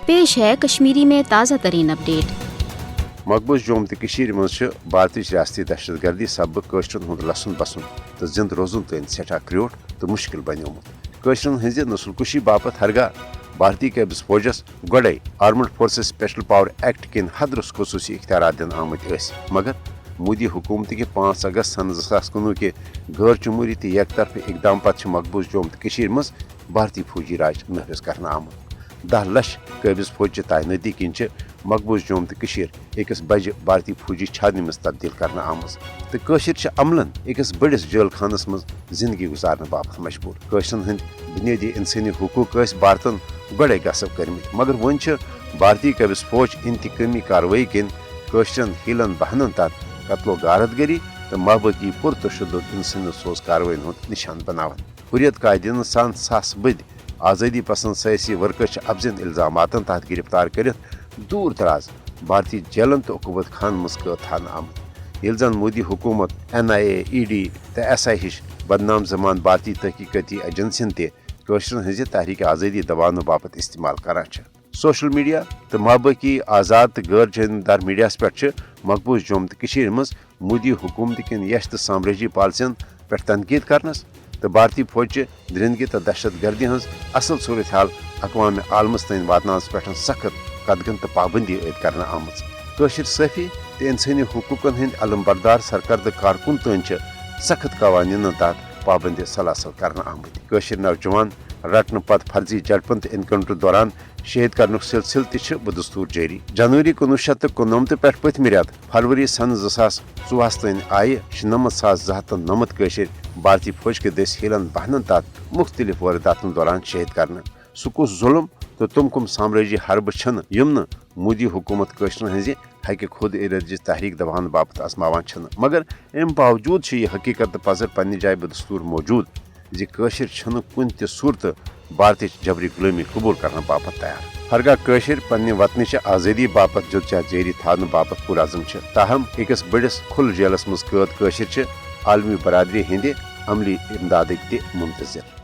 पेश है कश्मीरी में ताज़ा तरीन अपडेट। मकबूज जम्मू तो मज भारतीय रियासती दहशत गर्दी सबब कशरन हुंद लसन बसन तो जिंद रोजन तन सठा क्रोट तो मुश्किल बनोमुत। कशरन हज नस्लकुशी बापत हरगाह भारतीय कैबिस फौजस गोड़े armed forces special power act किन हदरस खसूसी इख्तियार दिन आमत मगर मोदी हुकूमत के 5 अगस्त सन 2019 के गैर जमहूरी तो एक तरफ इकदाम पत् मकबूज जम्मू तो मज भारतीय फौजी राज नफज कर आमुत। 10 लक्ष कैबिस फौज तैनाती किन मकबूज जम्मू तो अकस बज भारतीय फौजी छावनी मज तब्दील कर आमज तो कशर अमलन अकस बड़िस जेल खानस मज जिंदगी गुजारने बापत मजबूर। कशरन हंद बुनियादी इंसानी हकूक भारतन गोड़े गसब कर्मित मगर वन भारतीय कैबिस फौज इंतकामी कार्रवाई किन कशरन हीलन बहनन तहत कत्लो गारतगरी तो महबती पुरतशुद इंसानी सोज कार्रवाई हूं निशान बनावन। हुर्रियत कायदीन सान सास बद आज़ादी पसंद सयासी वर्कर्स अफजन इल्जाम तहत गिरफ्तार कर दूर दराज भारतीय जेलन तो अकूबत खान मज कैद थान आमत। यल जन मोदी हुकूमत NIA, ED तो SI हिश बदनाम जमान भारतीय तहकीकती एजेंसियन तशरन हज तहरीक आज़ादी दबान बापत इस्तेमाल करान। सोशल मीडिया तो महबकी आज़ाद तो गैर जानबदार मीडियास पे मकबूज जम्मू तो मज मोदी हुकूमत किन यश तो साम्राज्य पॉलिसियन पे तनकीद करनस तो भारतीय फौज दरिंदगी तो दहशत गर्दी हज असल सूरत हाल अक़वाम आलमस तन वातनास पे सख्त कदगन तो पाबंदी ऐद कर आमज। कशर सफ़ी तो इंसानी हकूकन हंद अलमबरदार सरकर्द कारकुन तन सख्त कवानीन तहत पाबंदी सलासल कर आमत। कशर नौजवान रटन पत फर्जी झड़पन तो इनकाउंटर दौरान शहीद कर सिलसिल बदस्तूर जारी। जनवरी 1999 पे पत्म रेत फरवरी सन 2014 तन आय 96,299 कशर भारतीय फौज के दस हिलन बहनन तहत मुख्तलिफ वारदातन दौरान शहीद कर सह कुस जुल्म तो तुम कुम साम्राज्य हरब यम मोदी हुकूमत कशरन हज हक खुद इरदि तहरीक दबान बापत आजमावान मगर अम बावजूद यह हकीकत पजर पन्ने जाय बदस्तूर मौजूद जि कशर कुन त सूरत भारतीय जबरी गुलामी कबूल करने बापत तैयार। हरगाह कशर पन्ने वतन आज़ादी बापत जुदजहद जारी थान बापत पुरअज़म ताहम अकस बड़िस खुल जेलस मज कैद कशर आलमी बरादरी हंद अमली इमदाद मुंतजर।